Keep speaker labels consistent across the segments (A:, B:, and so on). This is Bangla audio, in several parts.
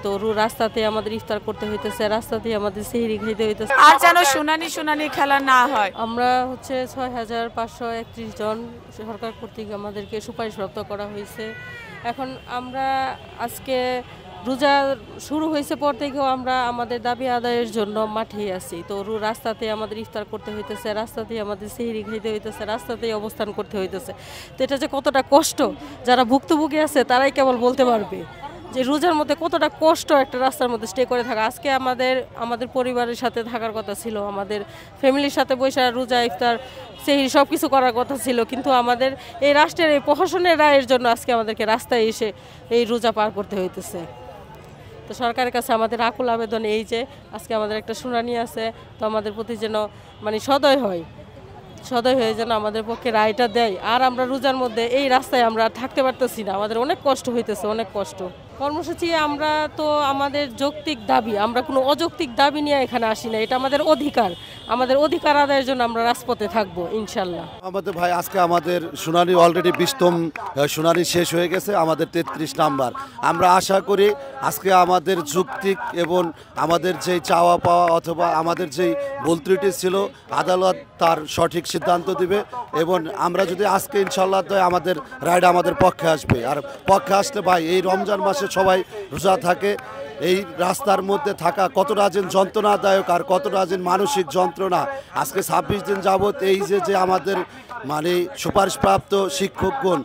A: তো রাস্তাতে আমাদের ইফতার করতে হইতেছে, রাস্তাতে আমাদের সেহরি খাইতে হইতেছে।
B: আর যেন শুনানি খেলা না হয়।
A: আমরা হচ্ছে 6531 জন সরকার কর্তৃক আমাদেরকে সুপারিশপ্রাপ্ত করা হয়েছে। এখন আমরা আজকে রোজা শুরু হয়েছে পর থেকেও আমরা আমাদের দাবি আদায়ের জন্য মাঠে আছি। তো রাস্তাতে আমাদের ইফতার করতে হইতেছে, রাস্তাতেই আমাদের সেহরি খাইতে হইতেছে, রাস্তাতেই অবস্থান করতে হইতেছে। তো এটা যে কতটা কষ্ট যারা ভুক্তভোগী আছে তারাই কেবল বলতে পারবে যে রোজার মধ্যে কতটা কষ্ট একটা রাস্তার মধ্যে স্টে করে থাকা। আজকে আমাদের পরিবারের সাথে থাকার কথা ছিল, আমাদের ফ্যামিলির সাথে বসে রোজা ইফতার সেহরি সব কিছু করার কথা ছিল, কিন্তু আমাদের এই রাষ্ট্রের এই প্রশাসনের রায়ের জন্য আজকে আমাদেরকে রাস্তায় এসে এই রোজা পার করতে হইতেছে। তো সরকারের কাছে আমাদের আকুল আবেদন এই যে আজকে আমাদের একটা শুনানি আছে, তো আমাদের প্রতি যেন সদয় হয়ে যেন আমাদের পক্ষে রায়টা দেয়। আর আমরা রোজার মধ্যে এই রাস্তায় আমরা থাকতে পারতেছি না, আমাদের অনেক কষ্ট হইতেছে, অনেক কষ্ট। কর্মসূচি আমরা তো আমাদের যৌক্তিক দাবি, আমরা কোনো অযৌক্তিক দাবি নিয়ে এখানে আসি না, এটা আমাদের অধিকার আদায়ের জন্য আমরা রাজপথে থাকবো ইনশাল্লাহ।
C: আমাদের ভাই আজকে আমাদের শুনানি অলরেডি 20তম শুনানি শেষ হয়ে গেছে, আমাদের 33 নাম্বার। আমরা আশা করি আজকে আমাদের যৌক্তিক এবং আমাদের যেই চাওয়া পাওয়া অথবা আমাদের যেই ভুল ত্রুটি ছিল আদালত তার সঠিক সিদ্ধান্ত দিবে এবং আমরা যদি আজকে ইনশাল্লাহ আমাদের রায়টা আমাদের পক্ষে আসবে। আর পক্ষে আসলে ভাই এই রমজান মাসে সবাই রোজা থাকে, এই রাস্তার মধ্যে থাকা কতটা যেন যন্ত্রণাদায়ক আর কতটা যেন মানসিক যন্ত্রণা। আজকে 26 দিন যাবৎ এই যে আমাদের সুপারিশপ্রাপ্ত শিক্ষকগণ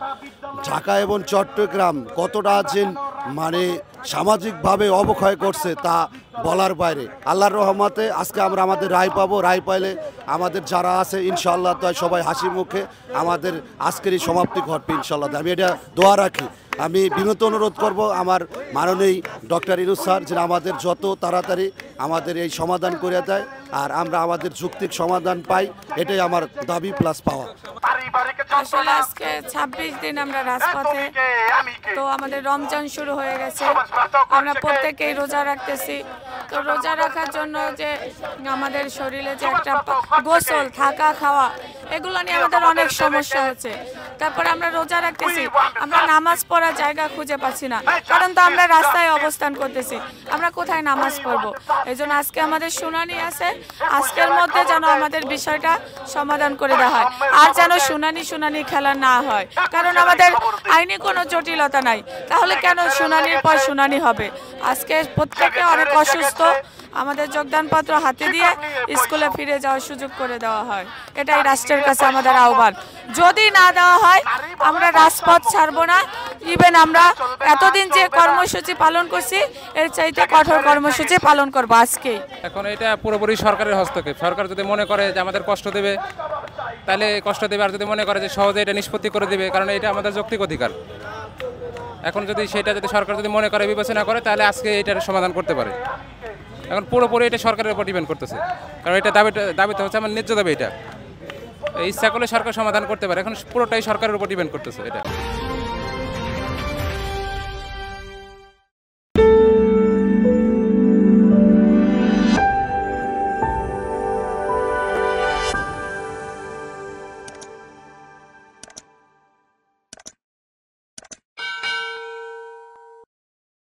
C: ঢাকা এবং চট্টগ্রাম কতটা যেন সামাজিকভাবে অবক্ষয় করছে তা বলার বাইরে। আল্লাহর রহমতে আজকে আমরা আমাদের রায় পাবো। রায় পাইলে আমাদের যারা আছে ইনশাআল্লাহ তাই সবাই হাসি মুখে আমাদের আজকেরই সমাপ্তি ঘটবে ইনশাআল্লাহ। আমি এটা দোয়া রাখি। আমি বিনত অনুরোধ করব আমার মাননীয় ডক্টর ইউনূস স্যার যেন আমাদের যত তাড়াতাড়ি আমাদের এই সমাধান করে দেয় আর আমরা আমাদের যৌক্তিক সমাধান পাই, এটাই আমার দাবি প্লাস পাওয়া।
B: আসলে আজকে 26 দিন আমরা রাজপথে, তো আমাদের রমজান শুরু হয়ে গেছে, আমরা প্রত্যেকেই রোজা রাখতেছি। তো রোজা রাখার জন্য যে আমাদের শরীরে যে একটা গোসল থাকা খাওয়া এগুলো নিয়ে আমাদের অনেক সমস্যা হচ্ছে। তারপরে আমরা রোজা রাখতেছি, আমরা নামাজ পড়ার জায়গা খুঁজে পাচ্ছি না, কারণ তো আমরা রাস্তায় অবস্থান করতেছি, আমরা কোথায় নামাজ পড়বো। এই জন্য আজকে আমাদের শুনানি আছে, আজকের মধ্যে যেন আমাদের বিষয়টা সমাধান করে দেওয়া হয়। আর যেন শুনানি খেলা না হয়, কারণ আমাদের আইনি কোনো জটিলতা নাই, তাহলে কেন শুনানির পর শুনানি হবে। আজকে প্রত্যেকে অনেক অসুস্থ, আমাদের যোগদানপত্র হাতে দিয়ে স্কুলে ফিরে যাওয়ার সুযোগ করে দেওয়া হয়, এটাই রাষ্ট্রের কাছে আমাদের আহ্বান। যদি না দেওয়া হয় আমরা রাজপথ ছাড়বো না। ইভেন আমরা এতদিন যে কর্মসূচি পালন করছি এর চাইতে কঠোর কর্মসূচি পালন করবো আজকেই।
D: এখন এটা পুরোপুরি সরকারের হস্তক্ষেপ। সরকার যদি মনে করে যে আমাদের কষ্ট দেবে তাহলে কষ্ট দেবে, আর যদি মনে করে যে সহজে এটা নিষ্পত্তি করে দেবে, কারণ এটা আমাদের যৌক্তিক অধিকার। এখন যদি সরকার যদি মনে করে বিবেচনা করে তাহলে আজকে এটার সমাধান করতে পারে। এখন পুরোপুরি এটা সরকারের উপর ডিপেন্ড করতেছে, কারণ এটা দাবিটা হচ্ছে আমার ন্যায্য দাবি। এটা ইচ্ছা করলে সরকার সমাধান করতে পারে, এখন পুরোটাই সরকারের উপর ডিপেন্ড করতেছে এটা।